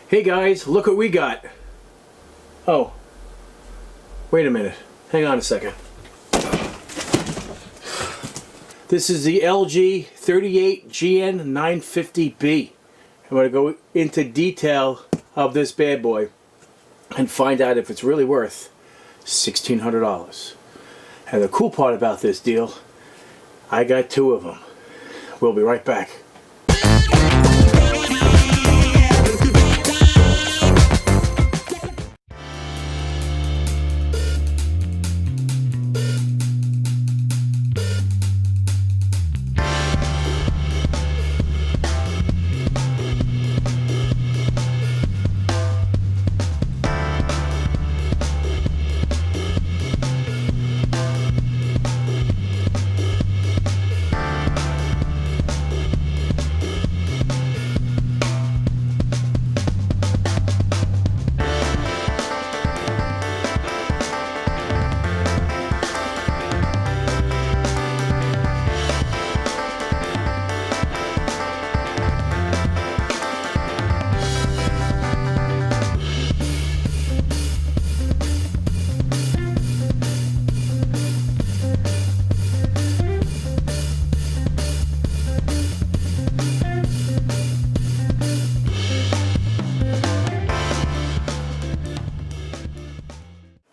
Hey guys, look what we got. Oh, wait a minute. Hang on a second. This is the LG 38GN950-B. I'm going to go into detail of this bad boy and find out if it's really worth $1,600. And the cool part about this deal, I got two of them. We'll be right back.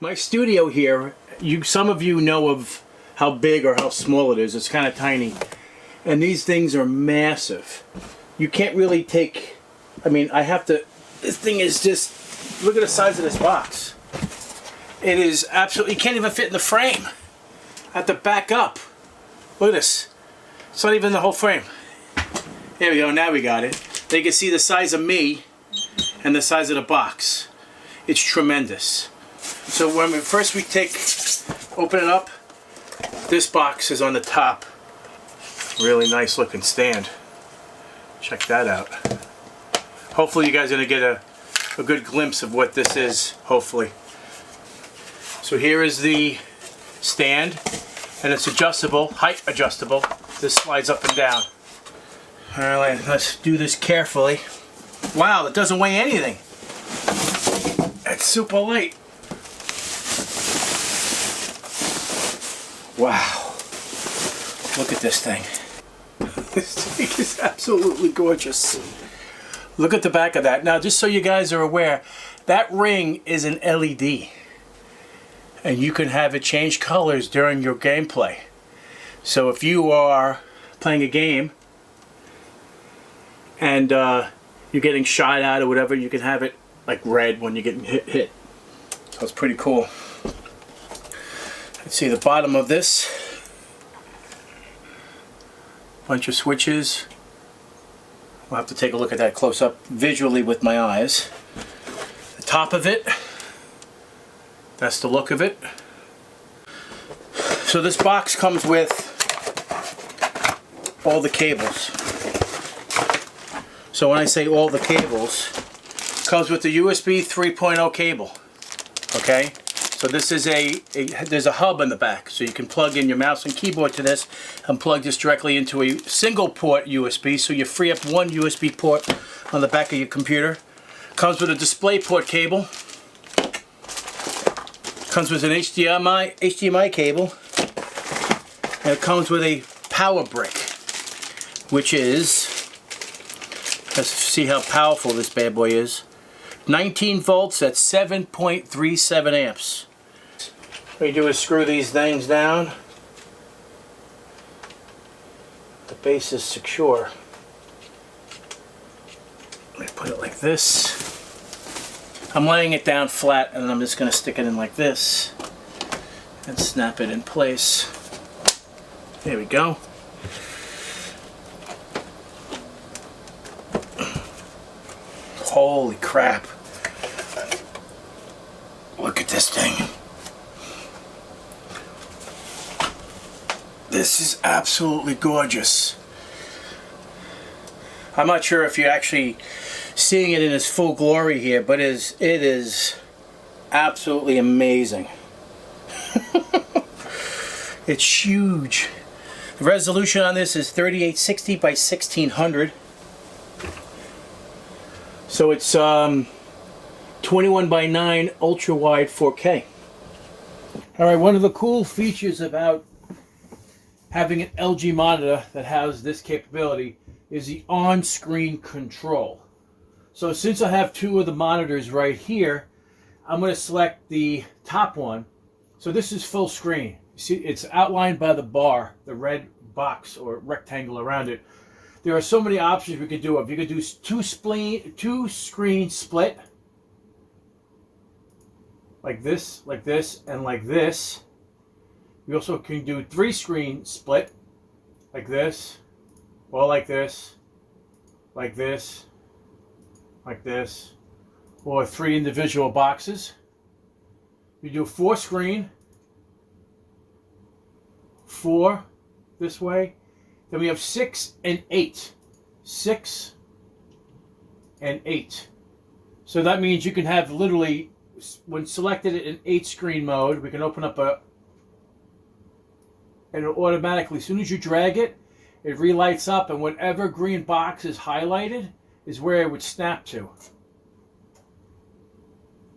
My studio here, some of you know of how big or how small it is. It's kind of tiny. And these things are massive. You can't really take, I mean, this thing is just, look at the size of this box. It is absolutely, you can't even fit in the frame. I have to back up. Look at this. It's not even the whole frame. There we go, now we got it. Now you can see the size of me and the size of the box. It's tremendous. So when we open it up, this box is on the top. Really nice looking stand. Check that out. Hopefully you guys are going to get a good glimpse of what this is, hopefully. So here is the stand, and it's adjustable, height adjustable. This slides up and down. Alright, let's do this carefully. Wow, it doesn't weigh anything. It's super light. Wow, look at this thing. This thing is absolutely gorgeous. Look at the back of that. Now, just so you guys are aware, that ring is an LED. And you can have it change colors during your gameplay. So if you are playing a game and you're getting shot at or whatever, you can have it like red when you're getting hit. So it's pretty cool. Let's see the bottom of this. Bunch of switches. We'll have to take a look at that close up visually with my eyes. The top of it. That's the look of it. So this box comes with all the cables. So when I say all the cables, it comes with the USB 3.0 cable. Okay? So this is there's a hub in the back, so you can plug in your mouse and keyboard to this and plug this directly into a single port USB, so you free up one USB port on the back of your computer. Comes with a display-port cable. Comes with an HDMI cable. And it comes with a power brick, which is, let's see how powerful this bad boy is. 19 volts at 7.37 amps. What you do is screw these things down. The base is secure. Let me put it like this. I'm laying it down flat, and I'm just going to stick it in like this and snap it in place. There we go. Holy crap. Look at this thing. This is absolutely gorgeous. I'm not sure if you're actually seeing it in its full glory here, but it is absolutely amazing. It's huge. The resolution on this is 3860 by 1600. So it's 21:9 UltraWide 4K. All right, one of the cool features about having an LG monitor that has this capability is the on-screen control. So since I have two of the monitors right here, I'm going to select the top one. So this is full screen. See, it's outlined by the bar, the red box or rectangle around it. There are so many options we could do. If you could do two screen split, like this, and like this. We also can do 3-screen split, like this, or like this, like this, like this, or 3 individual boxes. We do 4-screen, 4 this way. Then we have 6 and 8. 6 and 8. So that means you can have literally, when selected in 8-screen mode, we can open up and it automatically, as soon as you drag it, it relights up, and whatever green box is highlighted is where it would snap to.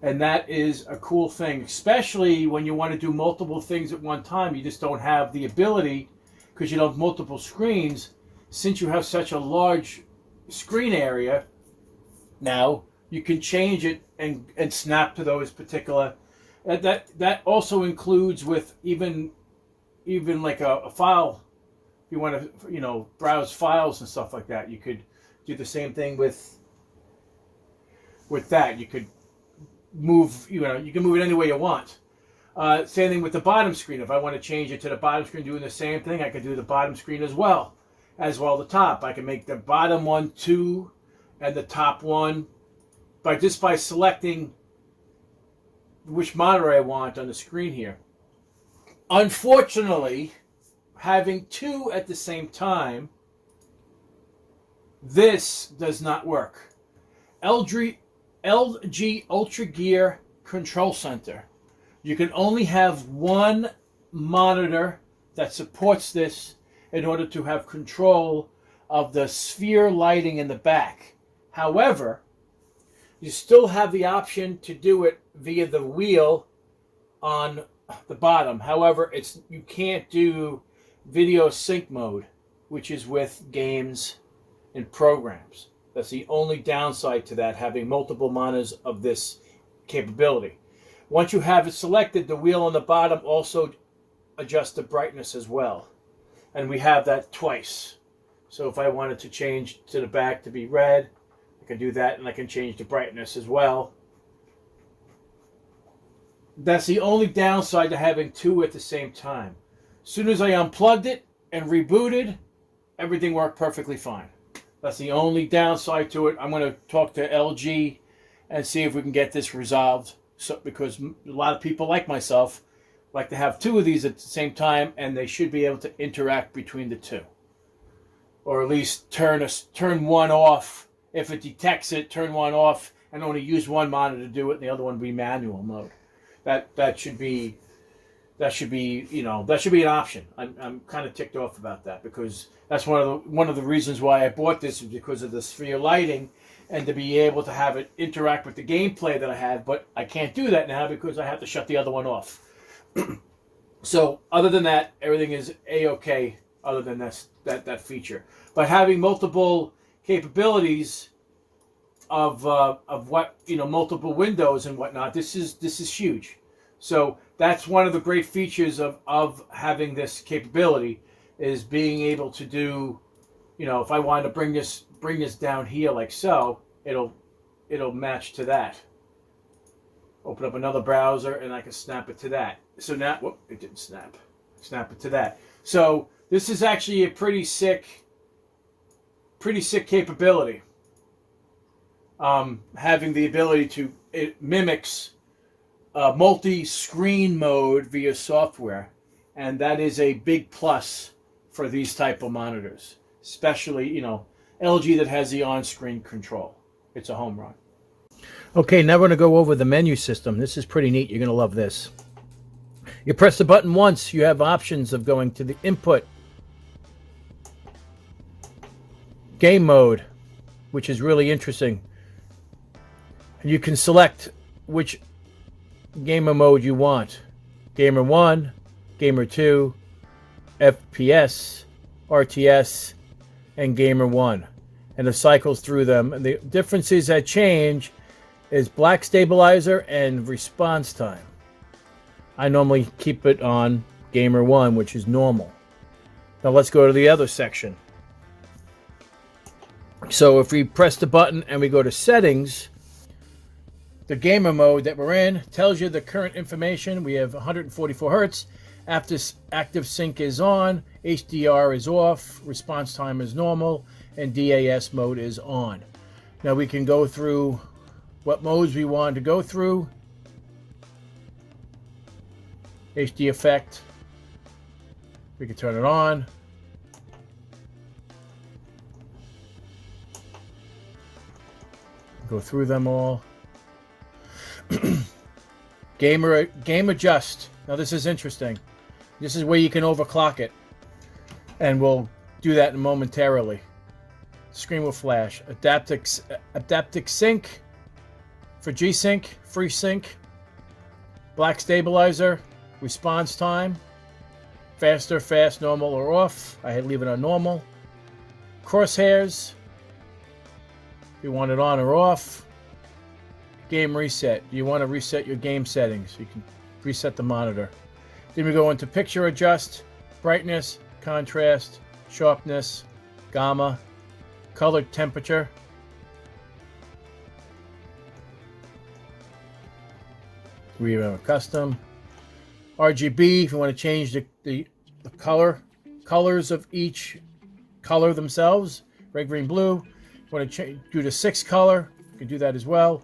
And that is a cool thing, especially when you want to do multiple things at one time. You just don't have the ability, because you don't have multiple screens. Since you have such a large screen area, now you can change it and snap to those particular. That also includes with even like a file. If you want to, browse files and stuff like that, you could do the same thing with that. You could move, you can move it any way you want. Same thing with the bottom screen. If I want to change it to the bottom screen, doing the same thing, I could do the bottom screen as well the top. I can make the bottom one 2 and the top one by selecting which monitor I want on the screen here. Unfortunately, having 2 at the same time, this does not work. LG Ultra Gear Control Center. You can only have one monitor that supports this in order to have control of the sphere lighting in the back. However, you still have the option to do it via the wheel on the bottom. However, you can't do video sync mode, which is with games and programs. That's the only downside to that, having multiple monitors of this capability. Once you have it selected, the wheel on the bottom also adjusts the brightness as well. And we have that twice. So if I wanted to change to the back to be red, I can do that, and I can change the brightness as well. That's the only downside to having 2 at the same time. As soon as I unplugged it and rebooted, everything worked perfectly fine. That's the only downside to it. I'm going to talk to LG and see if we can get this resolved. So, because a lot of people like myself like to have 2 of these at the same time, and they should be able to interact between the 2. Or at least turn one off. If it detects it, turn one off and only use one monitor to do it, and the other one be manual mode. That should be an option. I'm kind of ticked off about that, because that's one of the reasons why I bought this, is because of the sphere lighting and to be able to have it interact with the gameplay that I had. But I can't do that now because I have to shut the other one off. So other than that, everything is A-okay. Other than that feature, but having multiple capabilities of what multiple windows and whatnot, this is huge. So that's one of the great features of having this capability, is being able to do, if I wanted to bring this down here like so, it'll match to that. Open up another browser and I can snap it to that. So now, whoop, it didn't snap. Snap it to that. So this is actually a pretty sick capability. Having the ability it mimics multi-screen mode via software, and that is a big plus for these type of monitors, especially LG that has the on-screen control. It's a home run. Okay, now we're going to go over the menu system. This is pretty neat. You're going to love this. You press the button once, you have options of going to the input, game mode, which is really interesting. You can select which gamer mode you want. Gamer 1, Gamer 2, FPS, RTS, and Gamer 1. And it cycles through them. And the differences that change is black stabilizer and response time. I normally keep it on Gamer 1, which is normal. Now let's go to the other section. So if we press the button and we go to settings, the gamer mode that we're in tells you the current information. We have 144 hertz. Active sync is on, HDR is off, response time is normal, and DAS mode is on. Now we can go through what modes we want to go through. HD effect, we can turn it on. Go through them all. Game adjust. Now this is interesting. This is where you can overclock it, and we'll do that momentarily. Screen will flash. Adaptive sync for G-Sync, free sync, black stabilizer, response time, faster, fast, normal, or off. I leave it on normal. Crosshairs, you want it on or off. Game reset. You want to reset your game settings. You can reset the monitor. Then we go into picture adjust, brightness, contrast, sharpness, gamma, color temperature. We have a custom. RGB, if you want to change the colors of each color themselves. Red, green, blue. If you want to do the 6 color, you can do that as well.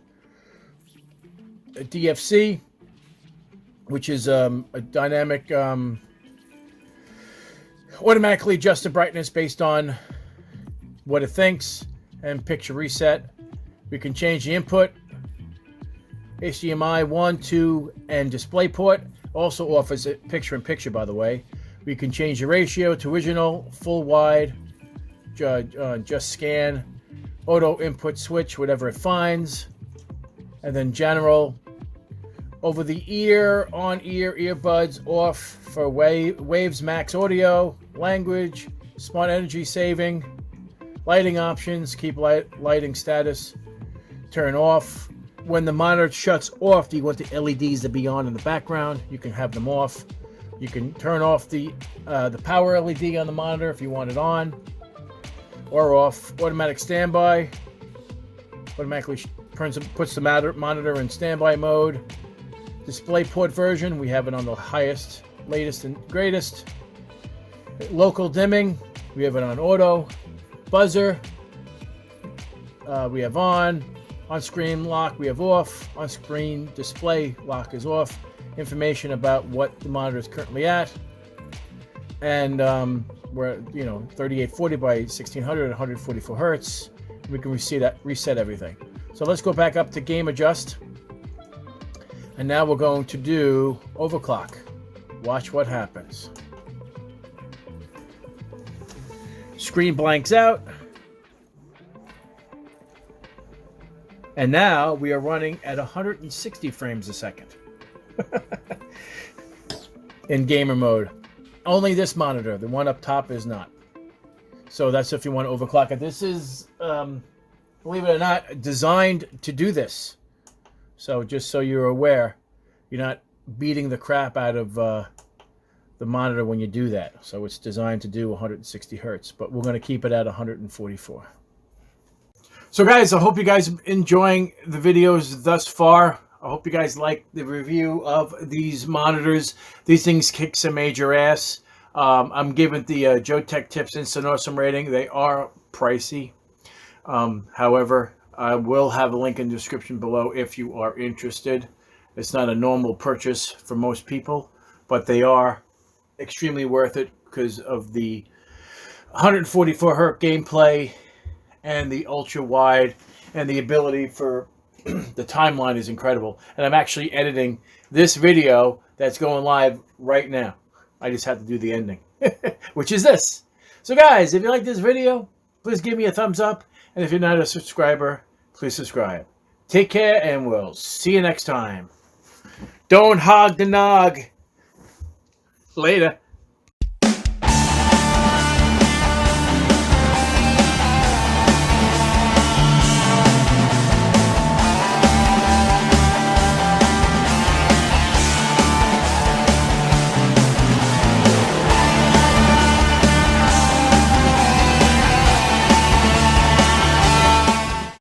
A DFC, which is a dynamic, automatically adjust the brightness based on what it thinks, and picture reset. We can change the input, HDMI 1, 2, and DisplayPort. Also offers a picture-in-picture, by the way. We can change the ratio to original, full wide, just scan, auto input switch, whatever it finds, and then general. Over the ear, on ear, earbuds off for waves, max audio, language, smart energy saving, lighting options, keep lighting status, turn off. When the monitor shuts off, do you want the LEDs to be on in the background? You can have them off. You can turn off the power LED on the monitor if you want it on or off. Automatic standby, automatically puts the monitor in standby mode. DisplayPort version, we have it on the highest, latest, and greatest. Local dimming, we have it on auto. Buzzer, we have on. On-screen lock, we have off. On-screen display lock is off. Information about what the monitor is currently at. And we're at 3840 by 1600 at 144 hertz. We can reset everything. So let's go back up to game adjust. And now we're going to do overclock. Watch what happens. Screen blanks out. And now we are running at 160 frames a second in gamer mode. Only this monitor, the one up top, is not. So that's if you want to overclock it. This is, believe it or not, designed to do this. So just so you're aware, you're not beating the crap out of the monitor when you do that. So it's designed to do 160 hertz, but we're going to keep it at 144. So guys, I hope you guys are enjoying the videos thus far. I hope you guys like the review of these monitors. These things kick some major ass. I'm giving the JoeteckTips Instant Awesome rating. They are pricey. However, I will have a link in the description below if you are interested. It's not a normal purchase for most people, but they are extremely worth it because of the 144 hertz gameplay and the ultra wide, and the ability for the timeline is incredible. And I'm actually editing this video that's going live right now. I just had to do the ending, which is this. So guys, if you like this video, please give me a thumbs up. And if you're not a subscriber, please subscribe. Take care, and we'll see you next time. Don't hog the nog. Later.